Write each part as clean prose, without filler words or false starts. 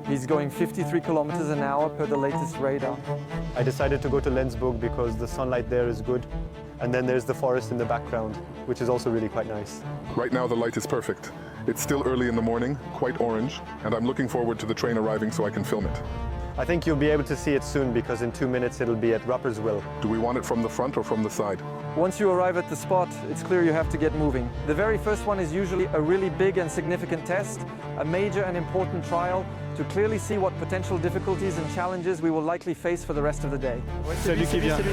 He's going 53 kilometers an hour per the latest radar. I decided to go to Lensburg because the sunlight there is good. And then there's the forest in the background, which is also really quite nice. Right now the light is perfect. It's still early in the morning, quite orange, and I'm looking forward to the train arriving so I can film it. I think you'll be able to see it soon because in 2 minutes it'll be at Rapperswil. Do we want it from the front or from the side? Once you arrive at the spot, it's clear you have to get moving. The very first one is usually a really big and significant test, a major and important trial to clearly see what potential difficulties and challenges we will likely face for the rest of the day. Salut qui vient.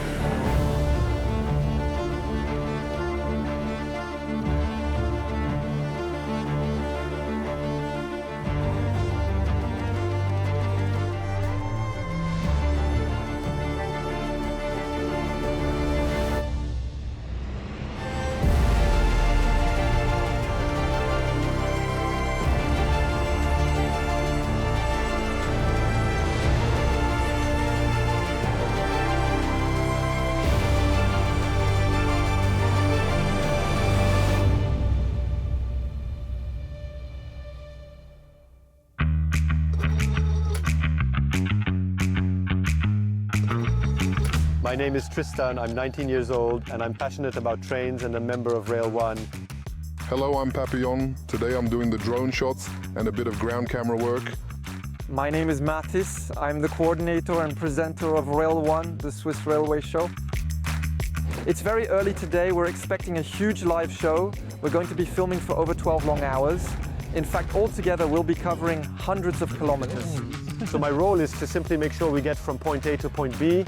My name is Tristan, I'm 19 years old and I'm passionate about trains and a member of Rail 1. Hello, I'm Papillon. Today I'm doing the drone shots and a bit of ground camera work. My name is Mathis. I'm the coordinator and presenter of Rail 1, the Swiss railway show. It's very early today. We're expecting a huge live show. We're going to be filming for over 12 long hours. In fact, altogether we'll be covering hundreds of kilometers. So my role is to simply make sure we get from point A to point B,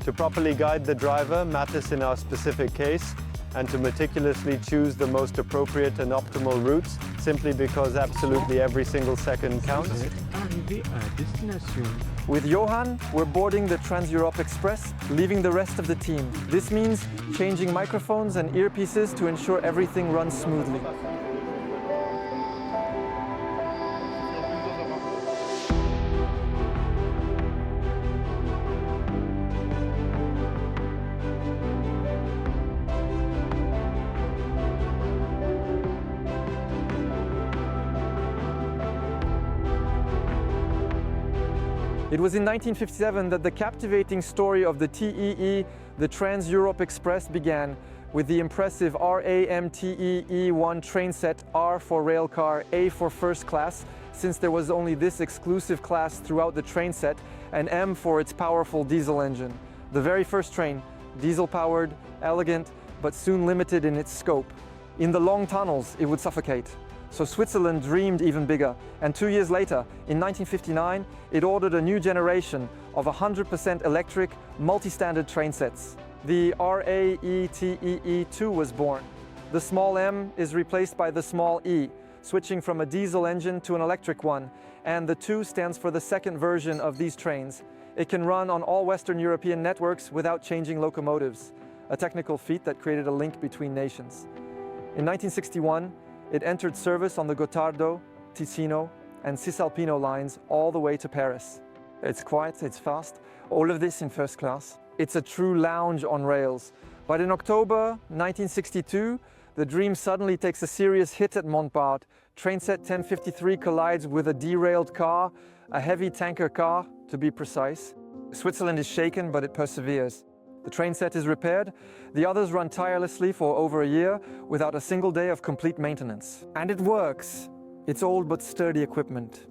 to properly guide the driver, Mathis in our specific case, and to meticulously choose the most appropriate and optimal routes, simply because absolutely every single second counts. With Johan, we're boarding the Trans-Europ Express, leaving the rest of the team. This means changing microphones and earpieces to ensure everything runs smoothly. It was in 1957 that the captivating story of the TEE, the Trans-Europ Express, began with the impressive RAMTE-E1 train set, R for railcar, A for first class, since there was only this exclusive class throughout the train set, and M for its powerful diesel engine. The very first train, diesel-powered, elegant, but soon limited in its scope. In the long tunnels, it would suffocate. So Switzerland dreamed even bigger, and 2 years later, in 1959, it ordered a new generation of 100% electric, multi-standard train sets. The RAETEE2 was born. The small m is replaced by the small e, switching from a diesel engine to an electric one, and the 2 stands for the second version of these trains. It can run on all Western European networks without changing locomotives, a technical feat that created a link between nations. In 1961, it entered service on the Gottardo, Ticino, and Cisalpino lines all the way to Paris. It's quiet, it's fast, all of this in first class. It's a true lounge on rails. But in October 1962, the dream suddenly takes a serious hit at Montbard. Train set 1053 collides with a derailed car, a heavy tanker car, to be precise. Switzerland is shaken, but it perseveres. The train set is repaired. The others run tirelessly for over a year without a single day of complete maintenance. And it works. It's old but sturdy equipment.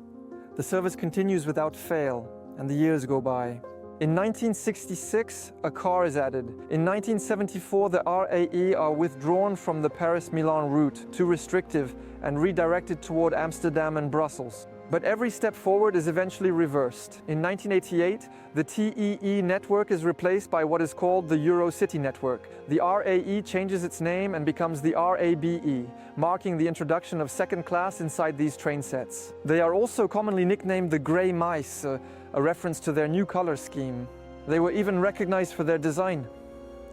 The service continues without fail, and the years go by. In 1966, a car is added. In 1974, the RAE are withdrawn from the Paris-Milan route, too restrictive, and redirected toward Amsterdam and Brussels. But every step forward is eventually reversed. In 1988, the TEE network is replaced by what is called the Eurocity network. The RAE changes its name and becomes the RABE, marking the introduction of second class inside these train sets. They are also commonly nicknamed the Grey Mice, a reference to their new color scheme. They were even recognized for their design.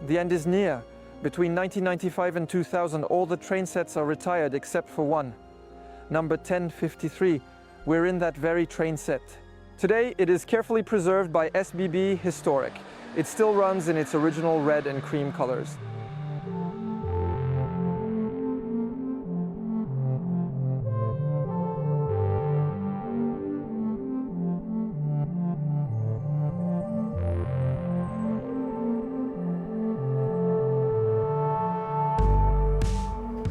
The end is near. Between 1995 and 2000, all the train sets are retired except for one, number 1053. We're in that very train set. Today, it is carefully preserved by SBB Historic. It still runs in its original red and cream colors.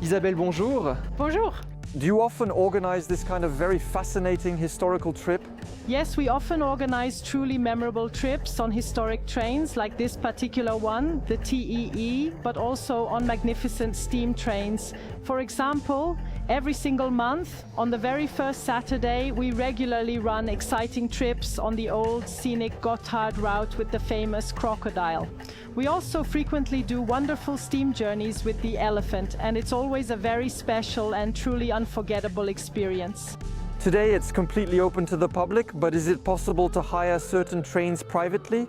Isabelle, bonjour. Bonjour. Do you often organize this kind of very fascinating historical trip? Yes, we often organize truly memorable trips on historic trains like this particular one, the TEE, but also on magnificent steam trains. For example, every single month, on the very first Saturday, we regularly run exciting trips on the old scenic Gotthard route with the famous crocodile. We also frequently do wonderful steam journeys with the elephant, and it's always a very special and truly unforgettable experience. Today it's completely open to the public, but is it possible to hire certain trains privately?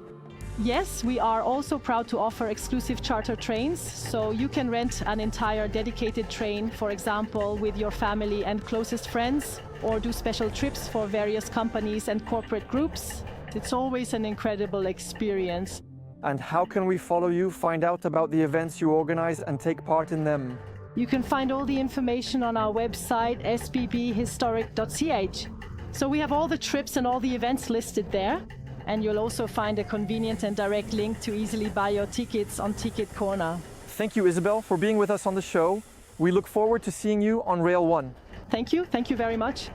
Yes, we are also proud to offer exclusive charter trains, so you can rent an entire dedicated train, for example, with your family and closest friends, or do special trips for various companies and corporate groups. It's always an incredible experience. And how can we follow you, find out about the events you organize and take part in them? You can find all the information on our website, sbbhistoric.ch. So we have all the trips and all the events listed there, and you'll also find a convenient and direct link to easily buy your tickets on Ticket Corner. Thank you, Isabelle, for being with us on the show. We look forward to seeing you on Rail 1. Thank you very much.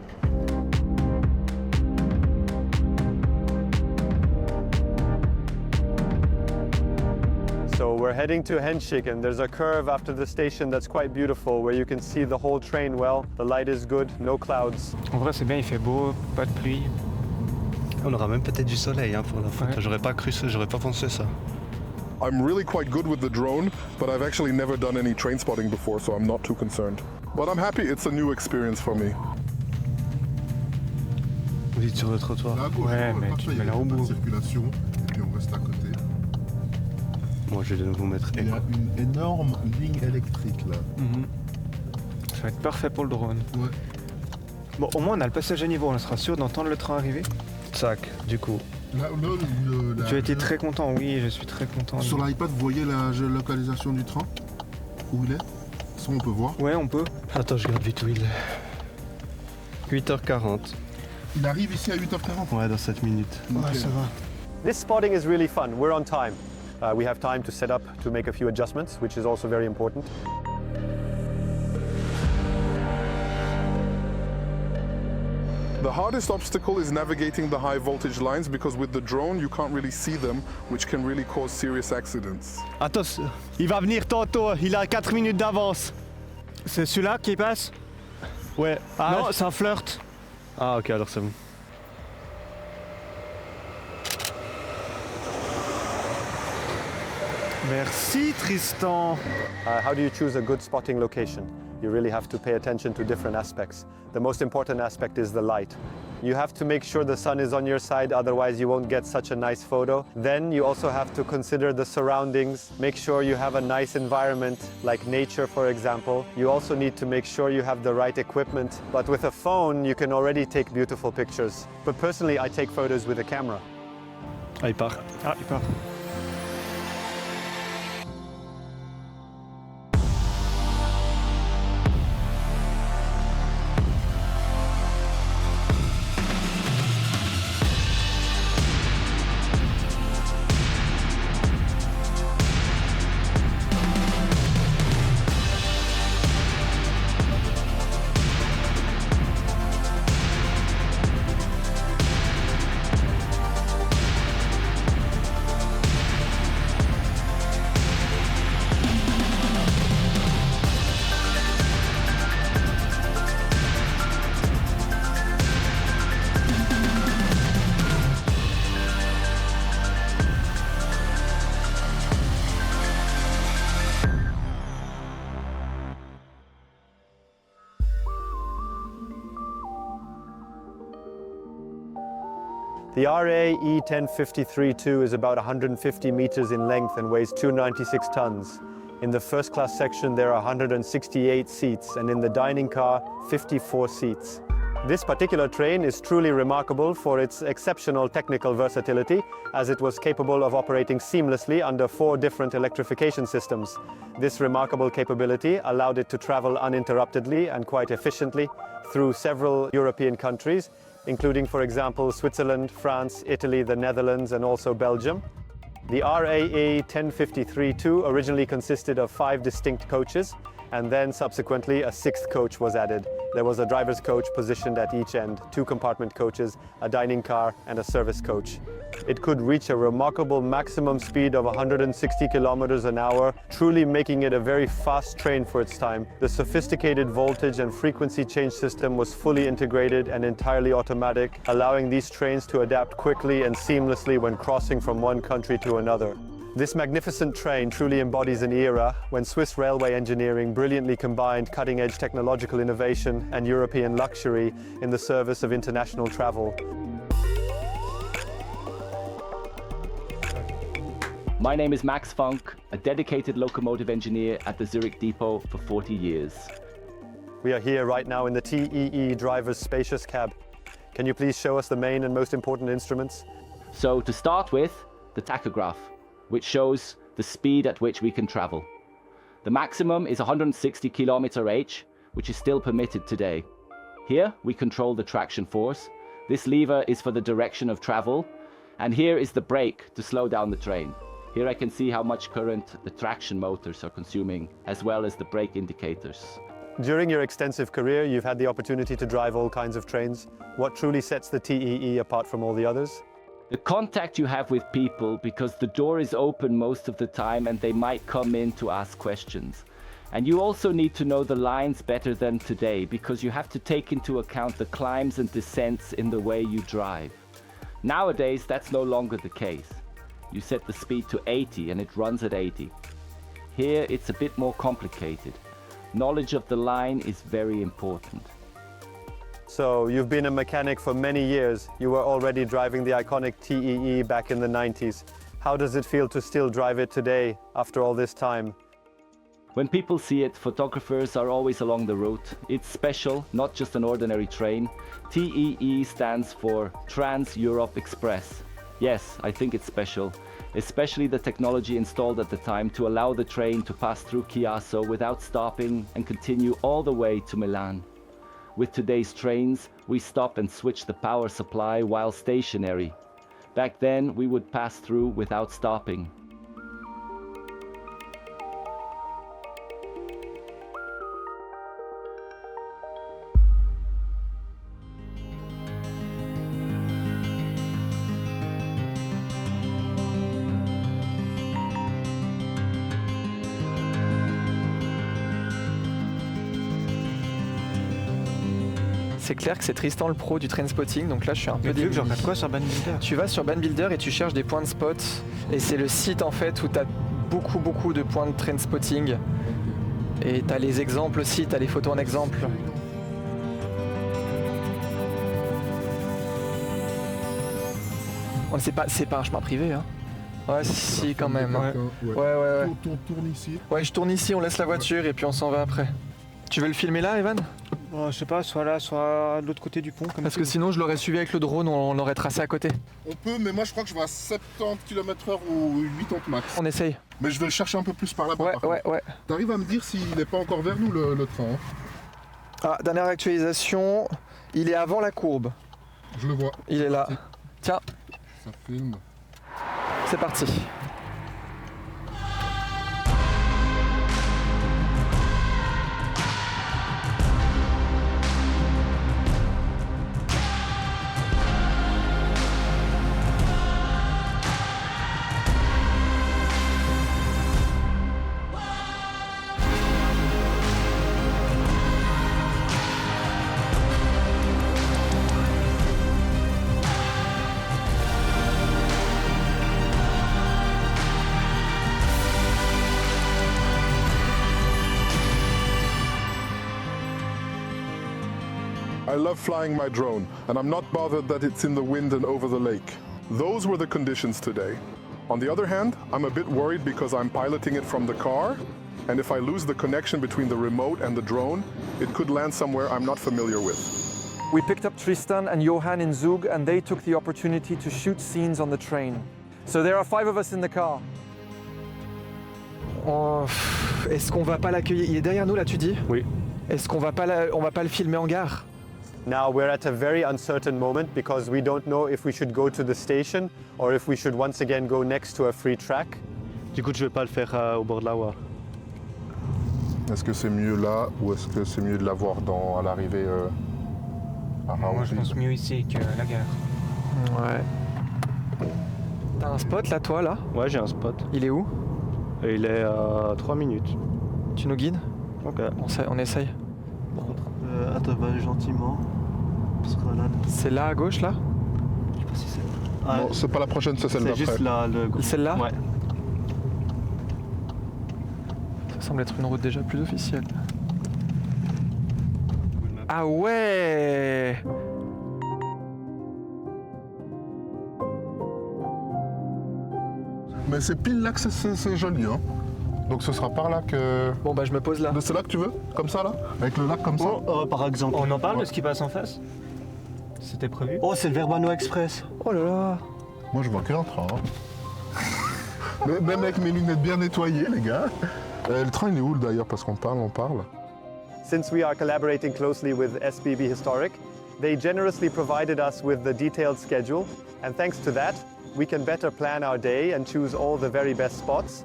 So we're heading to Hendschiken. There's a curve after the station that's quite beautiful where you can see the whole train well. The light is good, no clouds. En vrai, c'est bien, il fait beau, pas de pluie. On aura même peut-être du soleil pour la photo. Ouais. J'aurais pas cru ça, j'aurais pas pensé ça. I'm really quite good with the drone, but I've actually never done any train spotting before, so I'm not too concerned. But I'm happy it's a new experience for me. Vite sur le trottoir. Là, à gauche, Ouais, mais parfait, tu il y mets a là au pas de bout. circulation, et puis on reste à côté. Moi, je vais de nouveau mettre. Il y a une énorme ligne électrique là. Ça va être parfait pour le drone. Ouais. Bon, au moins on a le passage à niveau, on sera sûr d'entendre le train arriver. Sac, du coup. Là, Tu as été très content, oui, je suis très content. Sur l'iPad, vous voyez la géolocalisation du train? Où il est? Ça, on peut voir. Ouais, on peut. Attends, je regarde vite où il est. 8h40. Il arrive ici à 8h40. Ouais, dans 7 minutes. Ok. Ça va. This spotting is really fun. We're on time. We have time to set up to make a few adjustments, which is also very important. The hardest obstacle is navigating the high voltage lines because with the drone you can't really see them, which can really cause serious accidents. Attends, il va venir tantôt, il a 4 minutes d'avance. C'est celui-là qui passe? Ouais. Ah, Non, c'est un flirt. Ah, ok, alors c'est bon. Merci Tristan. How do you choose a good spotting location? You really have to pay attention to different aspects. The most important aspect is the light. You have to make sure the sun is on your side, otherwise you won't get such a nice photo. Then you also have to consider the surroundings, make sure you have a nice environment, like nature for example. You also need to make sure you have the right equipment. But with a phone, you can already take beautiful pictures. But personally, I take photos with a camera. Ah, il part. Ah, il part. The RAE1053-2 is about 150 meters in length and weighs 296 tons. In the first class section there are 168 seats and in the dining car 54 seats. This particular train is truly remarkable for its exceptional technical versatility, as it was capable of operating seamlessly under 4 different electrification systems. This remarkable capability allowed it to travel uninterruptedly and quite efficiently through several European countries, including, for example, Switzerland, France, Italy, the Netherlands, and also Belgium. The RAE1053-2 originally consisted of 5 distinct coaches, and then subsequently a sixth coach was added. There was a driver's coach positioned at each end, 2 compartment coaches, a dining car and a service coach. It could reach a remarkable maximum speed of 160 kilometers an hour, truly making it a very fast train for its time. The sophisticated voltage and frequency change system was fully integrated and entirely automatic, allowing these trains to adapt quickly and seamlessly when crossing from one country to another. This magnificent train truly embodies an era when Swiss railway engineering brilliantly combined cutting-edge technological innovation and European luxury in the service of international travel. My name is Max Funk, a dedicated locomotive engineer at the Zurich depot for 40 years. We are here right now in the TEE driver's spacious cab. Can you please show us the main and most important instruments? So to start with, the tachograph, which shows the speed at which we can travel. The maximum is 160 km/h, which is still permitted today. Here we control the traction force. This lever is for the direction of travel, and here is the brake to slow down the train. Here I can see how much current the traction motors are consuming, as well as the brake indicators. During your extensive career, you've had the opportunity to drive all kinds of trains. What truly sets the TEE apart from all the others? The contact you have with people, because the door is open most of the time and they might come in to ask questions. And you also need to know the lines better than today, because you have to take into account the climbs and descents in the way you drive. Nowadays, that's no longer the case. You set the speed to 80 and it runs at 80. Here, it's a bit more complicated. Knowledge of the line is very important. So you've been a mechanic for many years. You were already driving the iconic TEE back in the 90s. How does it feel to still drive it today after all this time? When people see it, photographers are always along the route. It's special, not just an ordinary train. TEE stands for Trans-Europ Express. Yes, I think it's special, especially the technology installed at the time to allow the train to pass through Chiasso without stopping and continue all the way to Milan. With today's trains, we stop and switch the power supply while stationary. Back then, we would pass through without stopping. C'est clair que c'est Tristan le pro du Trainspotting, donc là je suis un peu Tu veux que je démuni. regarde quoi sur Bandbuilder? Tu vas sur Bandbuilder et tu cherches des points de spot, et c'est le site en fait où tu as beaucoup de points de Trainspotting, et tu as les exemples aussi, tu as les photos en exemple. Oh, c'est pas un chemin privé, hein. Ouais, si, quand même. Hein. Ouais. Tourne ici. Ouais, je tourne ici, on laisse la voiture et puis on s'en va après. Tu veux le filmer là, Evan? Je sais pas, soit là, soit de l'autre côté du pont. Comme Parce que sinon, je l'aurais suivi avec le drone, on l'aurait tracé à côté. On peut, mais moi je crois que je vais à 70 km/h ou 80 max. On essaye. Mais je vais le chercher un peu plus par là-bas. Ouais. T'arrives à me dire s'il n'est pas encore vers nous le train, hein? Ah, dernière actualisation, il est avant la courbe. Je le vois. Il est là. Tiens, Ça filme. c'est parti. I love flying my drone, and I'm not bothered that it's in the wind and over the lake. Those were the conditions today. On the other hand, I'm a bit worried because I'm piloting it from the car, and if I lose the connection between the remote and the drone, it could land somewhere I'm not familiar with. We picked up Tristan and Johan in Zug, and they took the opportunity to shoot scenes on the train. So there are 5 of us in the car. Oh, est-ce qu'on va pas l'accueillir? Il est derrière nous là, tu dis? Oui. Est-ce qu'on va pas le filmer en gare? Now we're at a very uncertain moment because we don't know if we should go to the station or if we should once again go next to a free track. Du coup, je vais pas le faire au bord de la voie. Est-ce que c'est mieux là ou est-ce que c'est mieux de la voir à l'arrivée à Moi, je Raoul? pense mieux ici que la gare. Ouais. T'as un spot là, toi, là? Ouais, j'ai un spot. Il est où? Et il est à 3 minutes. Tu nous guides? Ok. On essaye. Attends, va gentiment. Parce que là, C'est là à gauche, là? je sais pas si c'est... Non, c'est pas la prochaine, c'est celle c'est d'après. juste là, Celle-là? Ouais. Ça semble être une route déjà plus officielle. Ah ouais! Mais c'est pile là que c'est joli, hein. Donc ce sera par là que... Bon bah je me pose là. C'est là que tu veux? Comme ça, là? Avec le lac comme ça? Par exemple. On en parle Ouais. de ce qui passe en face? C'était prévu? Oh, c'est le Werren Express. Oh là là! Moi, je vois qu'un train. Hein. Mais même avec mes lunettes bien nettoyées, les gars. Le train, il est où d'ailleurs? Parce qu'on parle. Since we are collaborating closely with S5-E Historic, they generously provided us with the detailed schedule, and thanks to that, we can better plan our day and choose all the very best spots.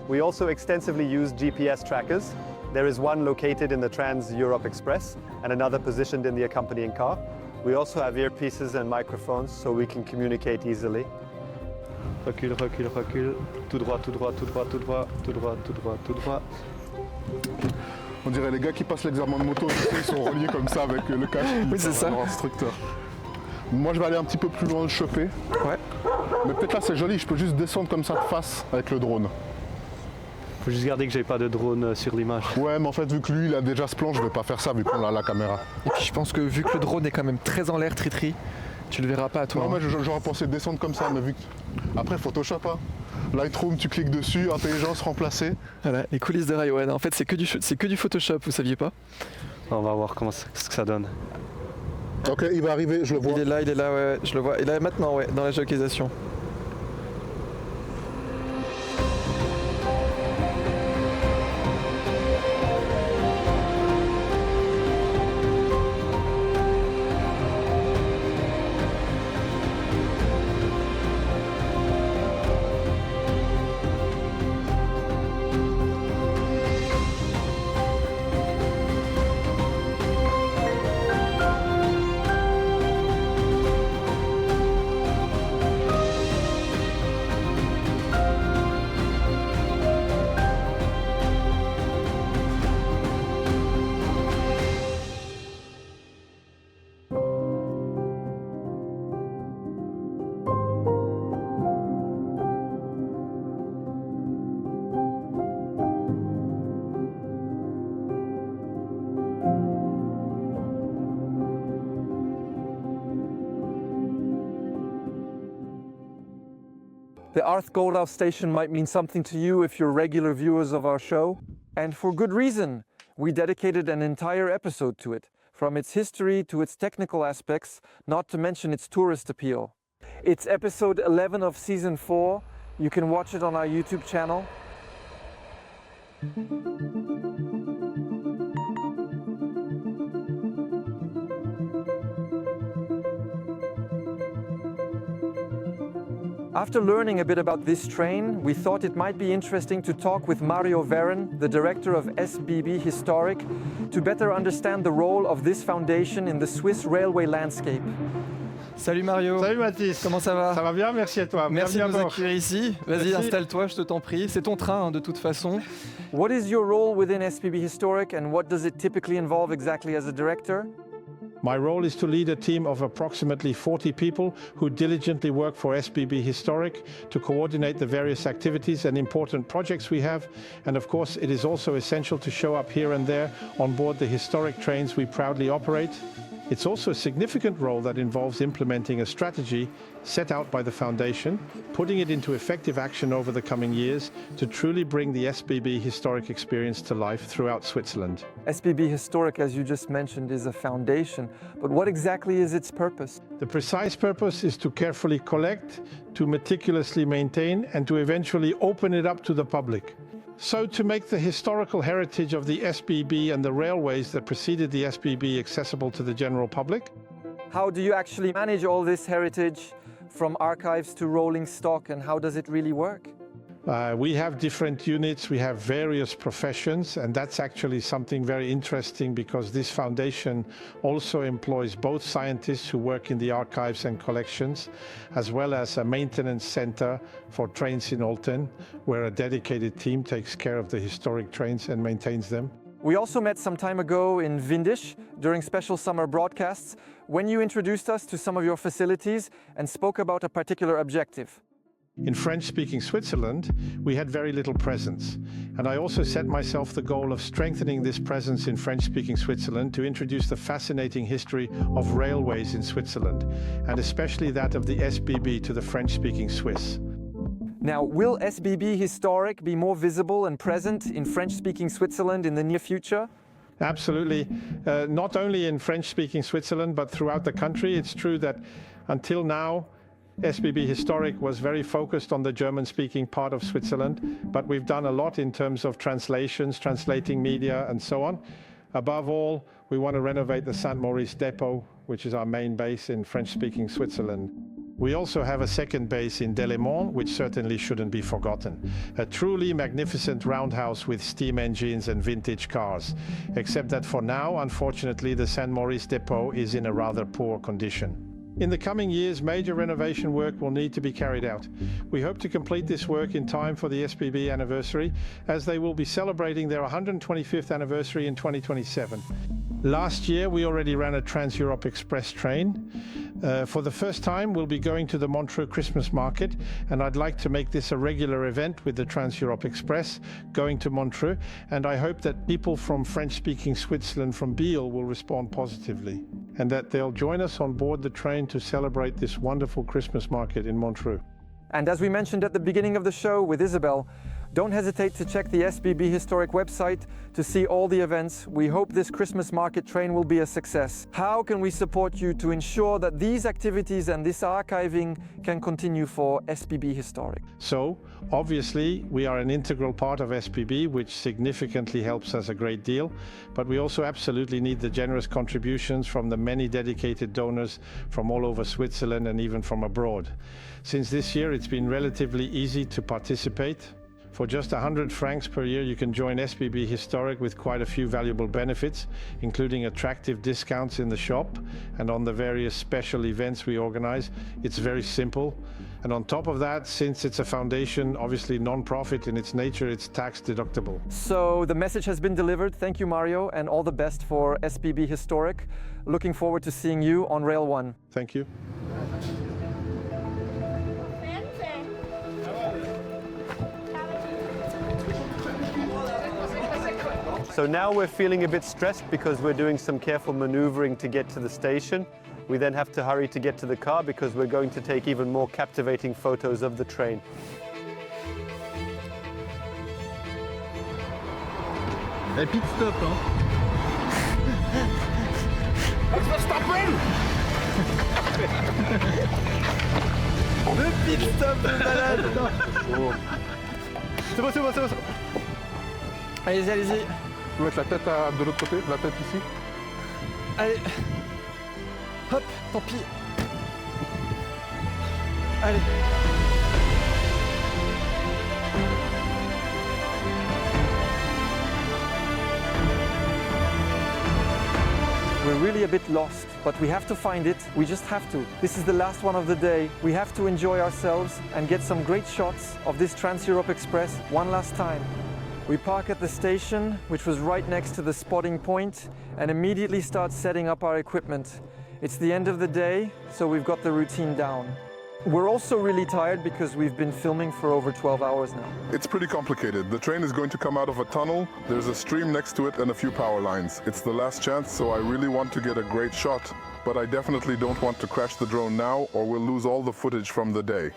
We also extensively use GPS trackers. There is one located in the Trans-Europe Express and another positioned in the accompanying car. We also have earpieces and microphones so we can communicate easily. Recule, recule, recule. Tout droit, tout droit, tout droit, tout droit, tout droit, tout droit, tout droit. On dirait les gars qui passent l'examen de moto, ils sont reliés comme ça avec le casque. Oui, c'est ça. Leur instructeur. Moi, je vais aller un petit peu plus loin le choper. Ouais. Mais peut-être là, c'est joli, je peux juste descendre comme ça de face avec le drone. Faut juste garder que j'ai pas de drone sur l'image. Ouais, mais en fait, vu que lui, il a déjà ce plan, je vais pas faire ça vu qu'on a la caméra. Et puis je pense que vu que le drone est quand même très en l'air, Tritri, tu le verras pas à toi. Non, hein. mais j'aurais pensé descendre comme ça, mais vu que... Après, Photoshop, hein. Lightroom, tu cliques dessus, intelligence remplacée. Voilà, les coulisses de Raywan. En fait, c'est que du Photoshop, vous saviez pas? On va voir ce que ça donne. Ok, il va arriver, je le vois. Il est là, ouais, je le vois. Il est là maintenant, ouais, dans la géolocalisation. The Arth Goldhouse station might mean something to you if you're regular viewers of our show, and for good reason. We dedicated an entire episode to it, from its history to its technical aspects, not to mention its tourist appeal. It's episode 11 of season 4. You can watch it on our YouTube channel. After learning a bit about this train, we thought it might be interesting to talk with Mario Werren, the director of S5-E Historic, to better understand the role of this foundation in the Swiss railway landscape. Salut Mario. Salut Mathis. Comment ça va? Ça va bien, merci à toi. Merci de Bienvenue à nous bord. accueillir ici. Vas-y, Merci. installe-toi, je t'en prie. C'est ton train, hein, de toute façon. What is your role within S5-E Historic and what does it typically involve exactly as a director? My role is to lead a team of approximately 40 people who diligently work for S5-E Historic to coordinate the various activities and important projects we have. And of course, it is also essential to show up here and there on board the historic trains we proudly operate. It's also a significant role that involves implementing a strategy set out by the Foundation, putting it into effective action over the coming years to truly bring the S5-E Historic experience to life throughout Switzerland. S5-E Historic, as you just mentioned, is a foundation, but what exactly is its purpose? The precise purpose is to carefully collect, to meticulously maintain, and to eventually open it up to the public. So to make the historical heritage of the S5-E and the railways that preceded the S5-E accessible to the general public. How do you actually manage all this heritage from archives to rolling stock, and how does it really work? We have different units, we have various professions, and that's actually something very interesting because this foundation also employs both scientists who work in the archives and collections, as well as a maintenance center for trains in Olten, where a dedicated team takes care of the historic trains and maintains them. We also met some time ago in Windisch during special summer broadcasts when you introduced us to some of your facilities and spoke about a particular objective. In French-speaking Switzerland, we had very little presence, and I also set myself the goal of strengthening this presence in French-speaking Switzerland to introduce the fascinating history of railways in Switzerland, and especially that of the SBB to the French-speaking Swiss. Now, will SBB Historic be more visible and present in French-speaking Switzerland in the near future? Absolutely. Not only in French-speaking Switzerland, but throughout the country. It's true that until now, SBB Historic was very focused on the German-speaking part of Switzerland, but we've done a lot in terms of translations, translating media, and so on. Above all, we want to renovate the St. Maurice depot, which is our main base in French-speaking Switzerland. We also have a second base in Delémont, which certainly shouldn't be forgotten. A truly magnificent roundhouse with steam engines and vintage cars, except that for now, unfortunately, the St. Maurice depot is in a rather poor condition. In the coming years, major renovation work will need to be carried out. We hope to complete this work in time for the SBB anniversary, as they will be celebrating their 125th anniversary in 2027. Last year, we already ran a Trans-Europ Express train. For the first time, we'll be going to the Montreux Christmas market, and I'd like to make this a regular event with the Trans-Europ Express going to Montreux, and I hope that people from French-speaking Switzerland from Biel will respond positively, and that they'll join us on board the train to celebrate this wonderful Christmas market in Montreux. And as we mentioned at the beginning of the show with Isabelle, don't hesitate to check the SBB Historic website to see all the events. We hope this Christmas market train will be a success. How can we support you to ensure that these activities and this archiving can continue for SBB Historic? So, obviously, we are an integral part of SBB, which significantly helps us a great deal, but we also absolutely need the generous contributions from the many dedicated donors from all over Switzerland and even from abroad. Since this year, it's been relatively easy to participate. For just 100 francs per year, you can join SBB Historic with quite a few valuable benefits, including attractive discounts in the shop and on the various special events we organize. It's very simple. And on top of that, since it's a foundation, obviously non-profit in its nature, it's tax deductible. So the message has been delivered. Thank you, Mario, and all the best for SBB Historic. Looking forward to seeing you on Rail 1. Thank you. So now we're feeling a bit stressed because we're doing some careful maneuvering to get to the station. We then have to hurry to get to the car because we're going to take even more captivating photos of the train. Et pit stop, hein. Le pit stop de malade. C'est bon, c'est bon, c'est bon. Allez-y, allez-y. Je vais mettre la tête de l'autre côté, la tête ici. Allez. Hop, tant pis. Allez. We're really a bit lost, but we have to find it. We just have to. This is the last one of the day. We have to enjoy ourselves and get some great shots of this Trans-Europ Express one last time. We park at the station, which was right next to the spotting point, and immediately start setting up our equipment. It's the end of the day, so we've got the routine down. We're also really tired because we've been filming for over 12 hours now. It's pretty complicated. The train is going to come out of a tunnel, there's a stream next to it and a few power lines. It's the last chance, so I really want to get a great shot, but I definitely don't want to crash the drone now or we'll lose all the footage from the day.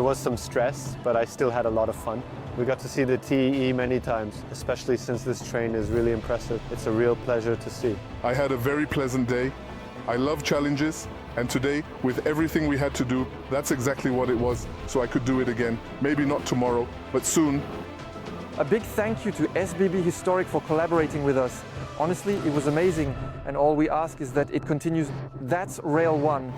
There was some stress, but I still had a lot of fun. We got to see the TEE many times, especially since this train is really impressive. It's a real pleasure to see. I had a very pleasant day. I love challenges, and today, with everything we had to do, that's exactly what it was, so I could do it again. Maybe not tomorrow, but soon. A big thank you to SBB Historic for collaborating with us. Honestly, it was amazing, and all we ask is that it continues. That's Rail 1.